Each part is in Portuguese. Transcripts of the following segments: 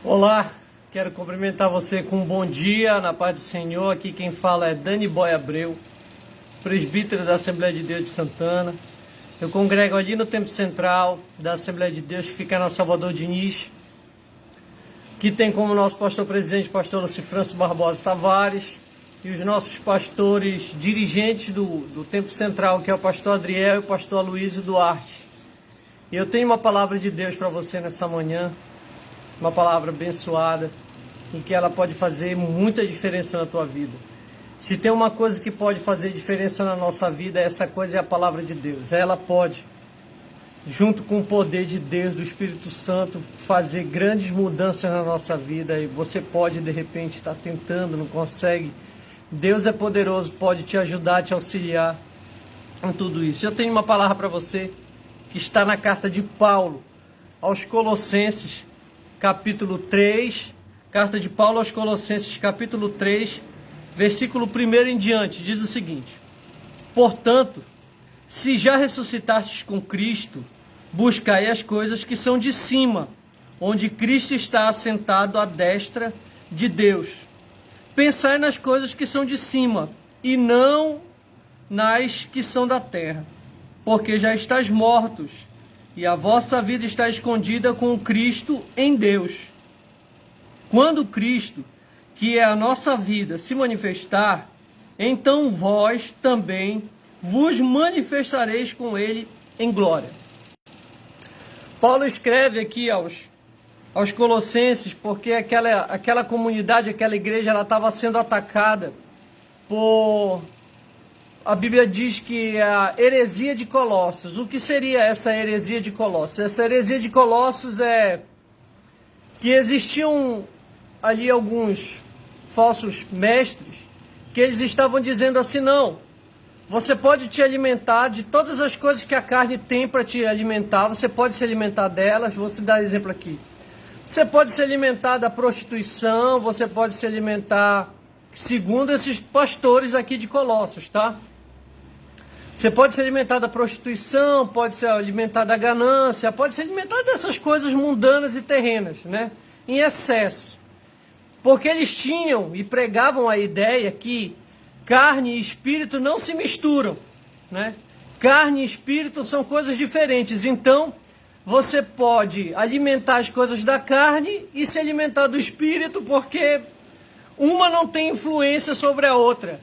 Olá, quero cumprimentar você com um bom dia, na paz do Senhor. Aqui quem fala é Dani Boy Abreu, presbítero da Assembleia de Deus de Santana. Eu congrego ali no Templo Central da Assembleia de Deus, que fica na Salvador Diniz, que tem como nosso pastor presidente, pastor Lucifranço Barbosa Tavares, e os nossos pastores dirigentes do Templo Central, que é o pastor Adriel e o pastor Aloysio Duarte. E eu tenho uma palavra de Deus para você nessa manhã, uma palavra abençoada, e que ela pode fazer muita diferença na tua vida. Se tem uma coisa que pode fazer diferença na nossa vida, essa coisa é a palavra de Deus. Ela pode, junto com o poder de Deus, do Espírito Santo, fazer grandes mudanças na nossa vida. E você pode, de repente, estar tentando, não consegue. Deus é poderoso, pode te ajudar, te auxiliar em tudo isso. Eu tenho uma palavra para você, que está na carta de Paulo aos Colossenses, capítulo 3, carta de Paulo aos Colossenses, capítulo 3, versículo 1 em diante, diz o seguinte: portanto, se já ressuscitastes com Cristo, buscai as coisas que são de cima, onde Cristo está assentado à destra de Deus. Pensai nas coisas que são de cima, e não nas que são da terra, porque já estáis mortos, e a vossa vida está escondida com Cristo em Deus. Quando Cristo, que é a nossa vida, se manifestar, então vós também vos manifestareis com Ele em glória. Paulo escreve aqui aos Colossenses, porque aquela comunidade, aquela igreja, ela estava sendo atacada por... A Bíblia diz que é a heresia de Colossos. O que seria essa heresia de Colossos? Essa heresia de Colossos é que existiam ali alguns falsos mestres que eles estavam dizendo assim: não, você pode te alimentar de todas as coisas que a carne tem para te alimentar, você pode se alimentar delas. Vou te dar exemplo aqui. Você pode se alimentar da prostituição, você pode se alimentar, segundo esses pastores aqui de Colossos, tá? Você pode se alimentar da prostituição, pode se alimentar da ganância, pode se alimentar dessas coisas mundanas e terrenas, né? Em excesso. Porque eles tinham e pregavam a ideia que carne e espírito não se misturam, né? Carne e espírito são coisas diferentes. Então, você pode alimentar as coisas da carne e se alimentar do espírito, porque uma não tem influência sobre a outra.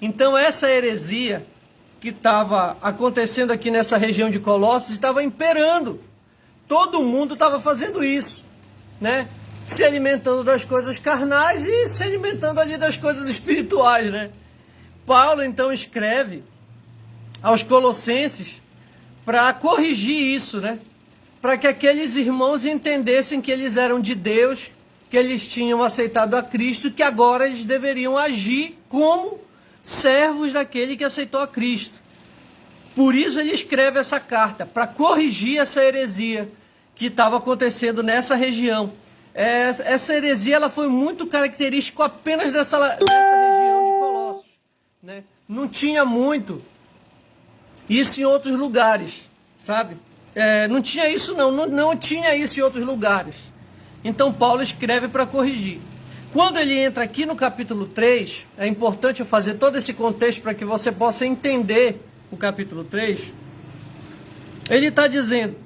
Então, essa heresia que estava acontecendo aqui nessa região de Colossos estava imperando. Todo mundo estava fazendo isso, né? Se alimentando das coisas carnais e se alimentando ali das coisas espirituais, né? Paulo então escreve aos Colossenses para corrigir isso, né? Para que aqueles irmãos entendessem que eles eram de Deus, que eles tinham aceitado a Cristo e que agora eles deveriam agir como servos daquele que aceitou a Cristo. Por isso ele escreve essa carta, para corrigir essa heresia que estava acontecendo nessa região. Essa heresia ela foi muito característica apenas dessa região de Colossos, né? Não tinha muito isso em outros lugares, sabe? Não tinha isso não tinha isso em outros lugares. Então Paulo escreve para corrigir. Quando ele entra aqui no capítulo 3, é importante eu fazer todo esse contexto para que você possa entender o capítulo 3. Ele está dizendo: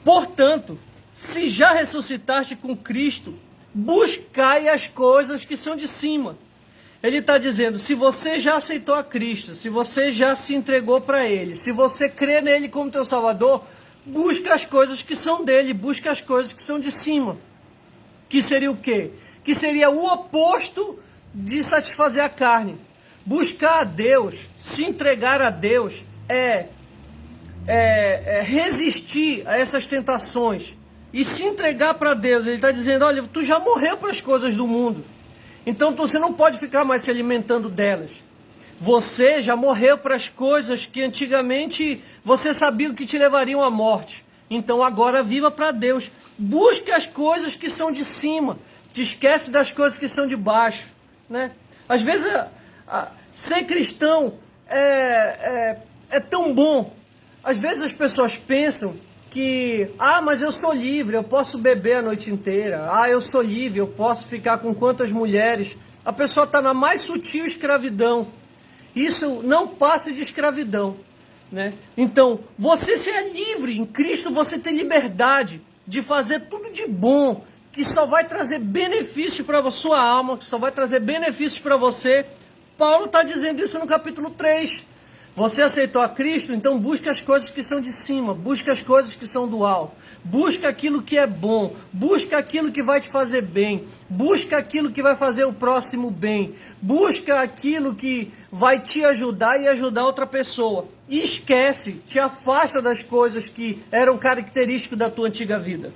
portanto, se já ressuscitaste com Cristo, buscai as coisas que são de cima. Ele está dizendo, se você já aceitou a Cristo, se você já se entregou para Ele, se você crê nele como teu Salvador, busca as coisas que são dele, busca as coisas que são de cima. Que seria o quê? Que seria o oposto de satisfazer a carne. Buscar a Deus, se entregar a Deus, é resistir a essas tentações e se entregar para Deus. Ele está dizendo, olha, tu já morreu para as coisas do mundo, então você não pode ficar mais se alimentando delas. Você já morreu para as coisas que antigamente você sabia que te levariam à morte. Então agora viva para Deus. Busque as coisas que são de cima. Te esquece das coisas que são de baixo, né? Às vezes ser cristão é tão bom. Às vezes as pessoas pensam que, mas eu sou livre, eu posso beber a noite inteira. Eu sou livre, eu posso ficar com quantas mulheres. A pessoa está na mais sutil escravidão. Isso não passa de escravidão, né? Então, você se é livre em Cristo, você tem liberdade de fazer tudo de bom, que só vai trazer benefício para a sua alma, que só vai trazer benefícios para você. Paulo está dizendo isso no capítulo 3. Você aceitou a Cristo, então busca as coisas que são de cima, busca as coisas que são do alto, busca aquilo que é bom, busca aquilo que vai te fazer bem, busca aquilo que vai fazer o próximo bem, busca aquilo que vai te ajudar e ajudar outra pessoa. E esquece, te afasta das coisas que eram características da tua antiga vida.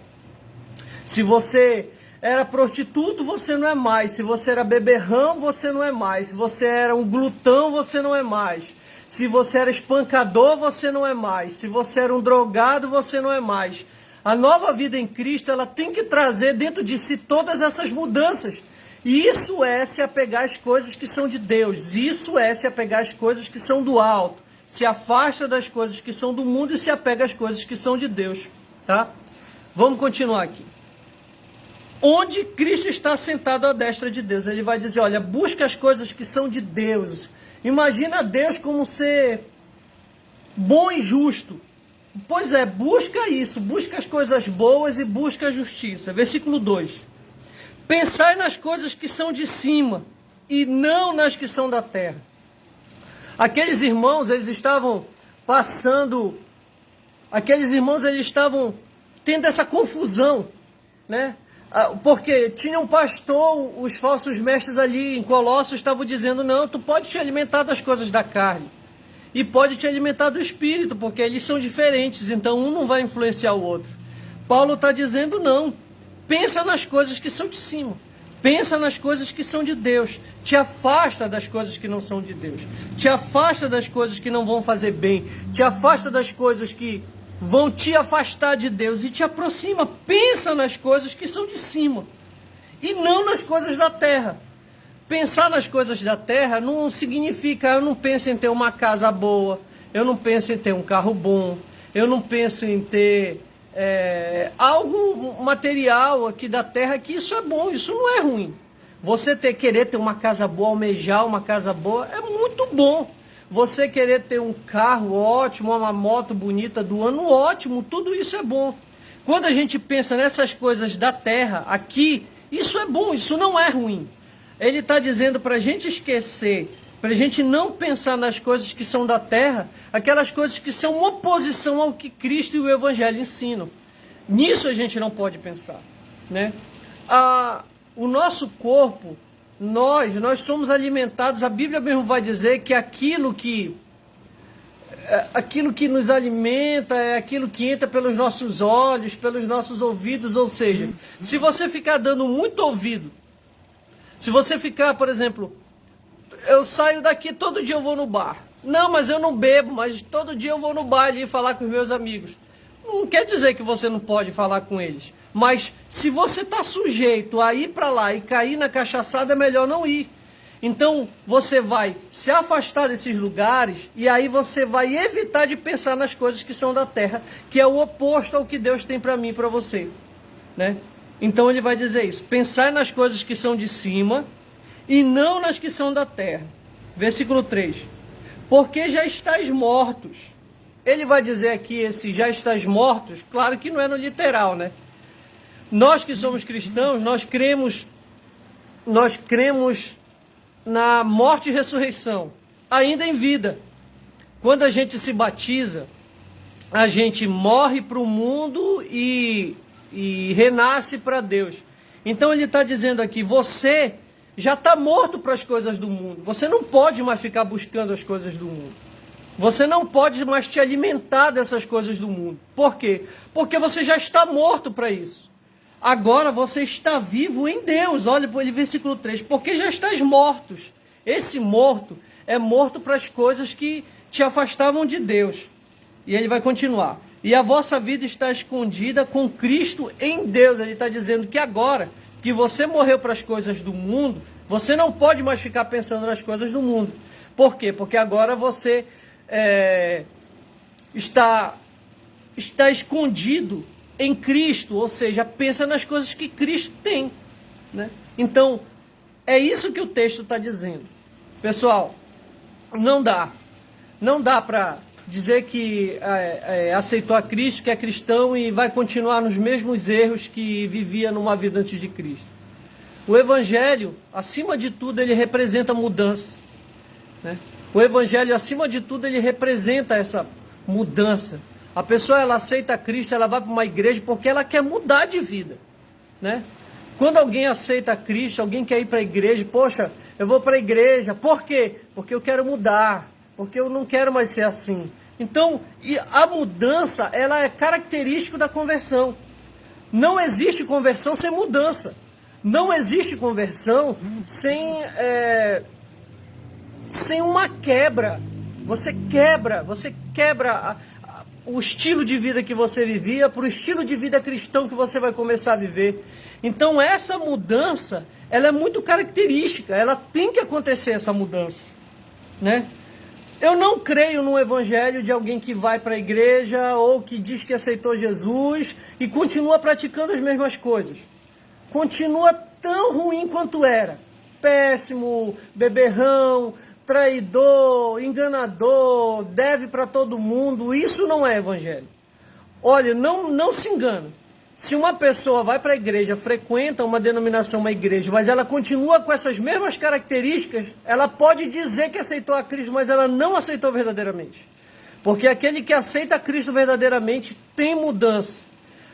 Se você era prostituto, você não é mais. Se você era beberrão, você não é mais. Se você era um glutão, você não é mais. Se você era espancador, você não é mais. Se você era um drogado, você não é mais. A nova vida em Cristo, ela tem que trazer dentro de si todas essas mudanças. E isso é se apegar às coisas que são de Deus. Isso é se apegar às coisas que são do alto. Se afasta das coisas que são do mundo e se apega às coisas que são de Deus. Tá? Vamos continuar aqui. Onde Cristo está sentado à destra de Deus. Ele vai dizer, olha, busca as coisas que são de Deus. Imagina Deus como ser bom e justo. Pois é, busca isso, busca as coisas boas e busca a justiça. Versículo 2. Pensai nas coisas que são de cima e não nas que são da terra. Aqueles irmãos, eles estavam tendo essa confusão, né? Porque tinha um pastor, os falsos mestres ali em Colossos estavam dizendo, não, tu pode te alimentar das coisas da carne e pode te alimentar do espírito, porque eles são diferentes, então um não vai influenciar o outro. Paulo está dizendo, não, pensa nas coisas que são de cima, pensa nas coisas que são de Deus, te afasta das coisas que não são de Deus, te afasta das coisas que não vão fazer bem, te afasta das coisas que vão te afastar de Deus e te aproxima. Pensa nas coisas que são de cima e não nas coisas da terra. Pensar nas coisas da terra não significa, eu não penso em ter uma casa boa, eu não penso em ter um carro bom, eu não penso em ter algo material aqui da terra, que isso é bom, isso não é ruim. Você querer ter uma casa boa, almejar uma casa boa, é muito bom. Você querer ter um carro ótimo, uma moto bonita do ano, ótimo, tudo isso é bom. Quando a gente pensa nessas coisas da terra, aqui, isso é bom, isso não é ruim. Ele está dizendo para a gente esquecer, para a gente não pensar nas coisas que são da terra, aquelas coisas que são oposição ao que Cristo e o Evangelho ensinam. Nisso a gente não pode pensar, né? O nosso corpo, nós somos alimentados, a Bíblia mesmo vai dizer que aquilo que nos alimenta é aquilo que entra pelos nossos olhos, pelos nossos ouvidos, ou seja, se você ficar dando muito ouvido, se você ficar, por exemplo, eu saio daqui, todo dia eu vou no bar, não, mas eu não bebo, mas todo dia eu vou no bar ali falar com os meus amigos, não quer dizer que você não pode falar com eles. Mas se você está sujeito a ir para lá e cair na cachaçada, é melhor não ir. Então você vai se afastar desses lugares e aí você vai evitar de pensar nas coisas que são da terra, que é o oposto ao que Deus tem para mim e para você, né? Então ele vai dizer isso, pensai nas coisas que são de cima e não nas que são da terra. Versículo 3. Porque já estáis mortos. Ele vai dizer aqui esse já estáis mortos, claro que não é no literal, né? Nós que somos cristãos, nós cremos na morte e ressurreição, ainda em vida. Quando a gente se batiza, a gente morre para o mundo e renasce para Deus. Então ele está dizendo aqui, você já está morto para as coisas do mundo. Você não pode mais ficar buscando as coisas do mundo. Você não pode mais te alimentar dessas coisas do mundo. Por quê? Porque você já está morto para isso. Agora você está vivo em Deus. Olha para o versículo 3. Porque já estás mortos. Esse morto é morto para as coisas que te afastavam de Deus. E ele vai continuar. E a vossa vida está escondida com Cristo em Deus. Ele está dizendo que agora que você morreu para as coisas do mundo, você não pode mais ficar pensando nas coisas do mundo. Por quê? Porque agora você está está escondido em Cristo, ou seja, pensa nas coisas que Cristo tem, né? Então, é isso que o texto está dizendo. Pessoal, não dá para dizer que aceitou a Cristo, que é cristão e vai continuar nos mesmos erros que vivia numa vida antes de Cristo. O Evangelho, acima de tudo, ele representa mudança, né? O Evangelho, acima de tudo, ele representa essa mudança. A pessoa, ela aceita Cristo, ela vai para uma igreja porque ela quer mudar de vida, né? Quando alguém aceita Cristo, alguém quer ir para a igreja, poxa, eu vou para a igreja, por quê? Porque eu quero mudar, porque eu não quero mais ser assim. Então, a mudança, ela é característica da conversão. Não existe conversão sem mudança. Não existe conversão sem uma quebra. Você quebra o estilo de vida que você vivia para o estilo de vida cristão que você vai começar a viver. Então essa mudança, ela é muito característica, ela tem que acontecer essa mudança, né? Eu não creio no evangelho de alguém que vai para a igreja ou que diz que aceitou Jesus e continua praticando as mesmas coisas. Continua tão ruim quanto era. Péssimo, beberrão, traidor, enganador, deve para todo mundo. Isso não é evangelho. Olha, não se engane. Se uma pessoa vai para a igreja, frequenta uma denominação, uma igreja, mas ela continua com essas mesmas características, ela pode dizer que aceitou a Cristo, mas ela não aceitou verdadeiramente. Porque aquele que aceita Cristo verdadeiramente tem mudança.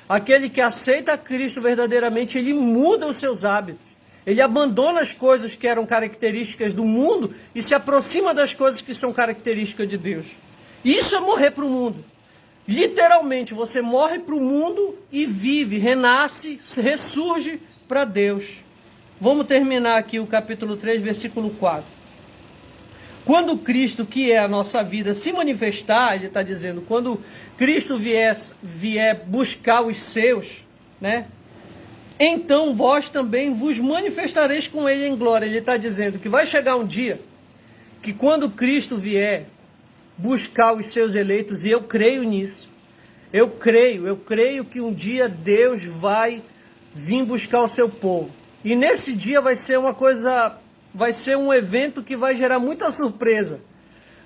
Aquele que aceita Cristo verdadeiramente, ele muda os seus hábitos. Ele abandona as coisas que eram características do mundo e se aproxima das coisas que são características de Deus. Isso é morrer para o mundo. Literalmente, você morre para o mundo e vive, renasce, ressurge para Deus. Vamos terminar aqui o capítulo 3, versículo 4. Quando Cristo, que é a nossa vida, se manifestar, ele está dizendo, quando Cristo vier buscar os seus, né? Então vós também vos manifestareis com ele em glória. Ele está dizendo que vai chegar um dia que quando Cristo vier buscar os seus eleitos, e eu creio nisso, eu creio que um dia Deus vai vir buscar o seu povo. E nesse dia vai ser uma coisa, vai ser um evento que vai gerar muita surpresa,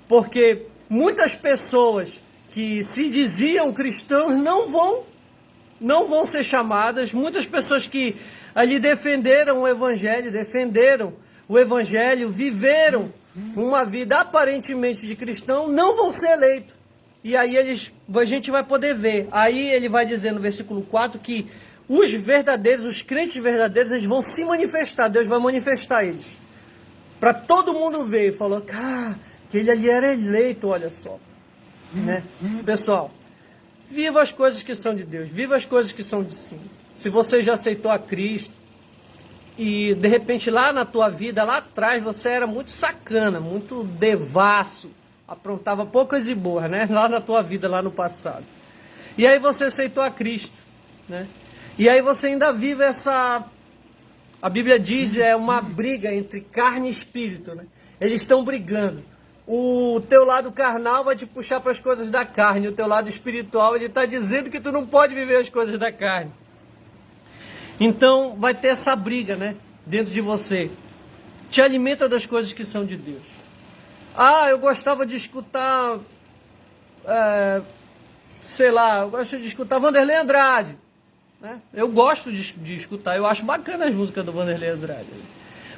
porque muitas pessoas que se diziam cristãos não vão ser chamadas. Muitas pessoas que ali defenderam o evangelho, viveram uma vida aparentemente de cristão, não vão ser eleitos. E aí a gente vai poder ver. Aí ele vai dizer no versículo 4 que os verdadeiros, os crentes verdadeiros, eles vão se manifestar, Deus vai manifestar eles. Para todo mundo ver, falou, que ele ali era eleito, olha só. Né? Pessoal, viva as coisas que são de Deus, viva as coisas que são de cima. Se você já aceitou a Cristo e de repente lá na tua vida, lá atrás, você era muito sacana, muito devasso, aprontava poucas e boas, né? Lá na tua vida, lá no passado. E aí você aceitou a Cristo, né? E aí você ainda vive essa... A Bíblia diz, é uma briga entre carne e espírito, né? Eles estão brigando. O teu lado carnal vai te puxar para as coisas da carne. O teu lado espiritual, ele está dizendo que tu não pode viver as coisas da carne. Então, vai ter essa briga, né? Dentro de você. Te alimenta das coisas que são de Deus. Eu gostava de escutar... eu gosto de escutar Vanderlei Andrade. Né? Eu gosto de escutar. Eu acho bacana as músicas do Vanderlei Andrade.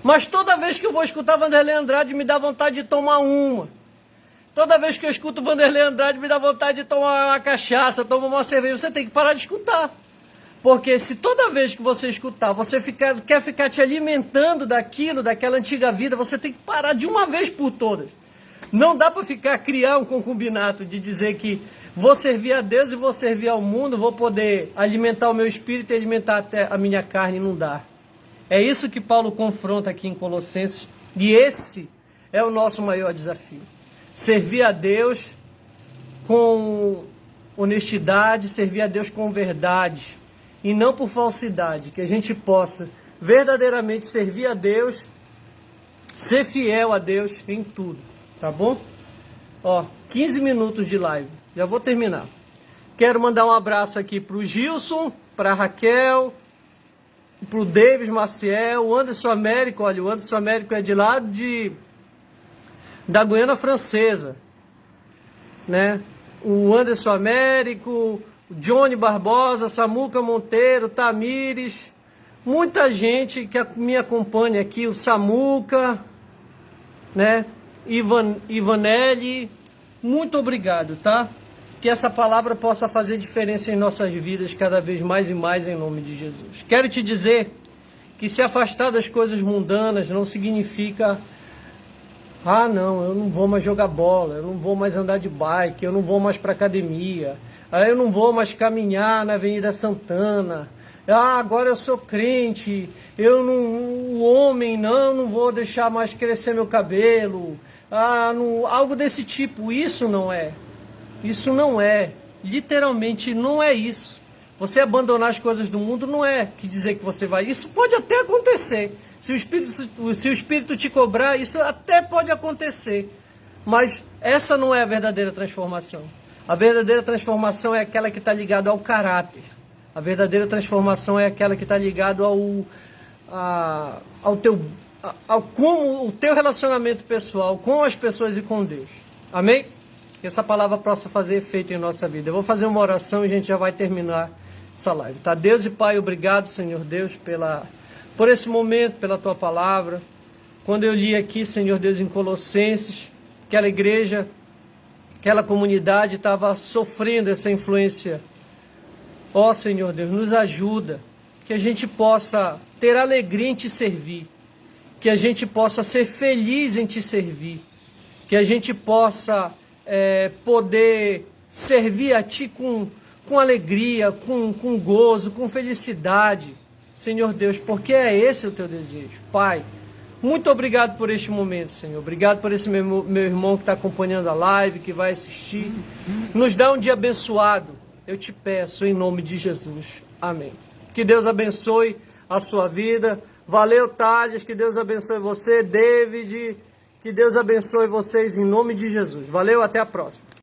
Mas toda vez que eu vou escutar Vanderlei Andrade, me dá vontade de tomar uma. Toda vez que eu escuto Vanderlei Andrade, me dá vontade de tomar uma cachaça, tomar uma cerveja. Você tem que parar de escutar. Porque se toda vez que você escutar, você quer ficar te alimentando daquela antiga vida, você tem que parar de uma vez por todas. Não dá para criar um concubinato de dizer que vou servir a Deus e vou servir ao mundo, vou poder alimentar o meu espírito e alimentar até a minha carne, não dá. É isso que Paulo confronta aqui em Colossenses, e esse é o nosso maior desafio. Servir a Deus com honestidade, servir a Deus com verdade, e não por falsidade, que a gente possa verdadeiramente servir a Deus, ser fiel a Deus em tudo, tá bom? 15 minutos de live, já vou terminar. Quero mandar um abraço aqui para o Gilson, para a Raquel, para o Davis Maciel, o Anderson Américo. Olha, o Anderson Américo é de lá da Guiana Francesa, né? O Anderson Américo, o Johnny Barbosa, Samuca Monteiro, Tamires, muita gente que me acompanha aqui, o Samuca, né? Ivanelli, muito obrigado, tá? Que essa palavra possa fazer diferença em nossas vidas cada vez mais e mais em nome de Jesus. Quero te dizer que se afastar das coisas mundanas não significa não, eu não vou mais jogar bola, eu não vou mais andar de bike, eu não vou mais para academia, eu não vou mais caminhar na Avenida Santana, agora eu sou crente, o homem não vou deixar mais crescer meu cabelo, algo desse tipo. Isso não é, literalmente não é isso. Você abandonar as coisas do mundo não é que dizer que você vai, isso pode até acontecer. Se o Espírito te cobrar, isso até pode acontecer. Mas essa não é a verdadeira transformação. A verdadeira transformação é aquela que está ligada ao caráter. A verdadeira transformação é aquela que está ligada ao como o teu relacionamento pessoal com as pessoas e com Deus. Amém? Que essa palavra possa fazer efeito em nossa vida. Eu vou fazer uma oração e a gente já vai terminar essa live. Tá? Deus e Pai, obrigado, Senhor Deus, por esse momento, pela Tua palavra. Quando eu li aqui, Senhor Deus, em Colossenses, aquela igreja, aquela comunidade estava sofrendo essa influência. Ó Senhor Deus, nos ajuda, que a gente possa ter alegria em Te servir, que a gente possa ser feliz em Te servir, que a gente possa poder servir a Ti com alegria, com gozo, com felicidade, Senhor Deus, porque é esse o Teu desejo. Pai, muito obrigado por este momento, Senhor. Obrigado por esse meu irmão que está acompanhando a live, que vai assistir. Nos dá um dia abençoado, eu te peço, em nome de Jesus. Amém. Que Deus abençoe a sua vida. Valeu, Thales, que Deus abençoe você. David, que Deus abençoe vocês em nome de Jesus. Valeu, até a próxima.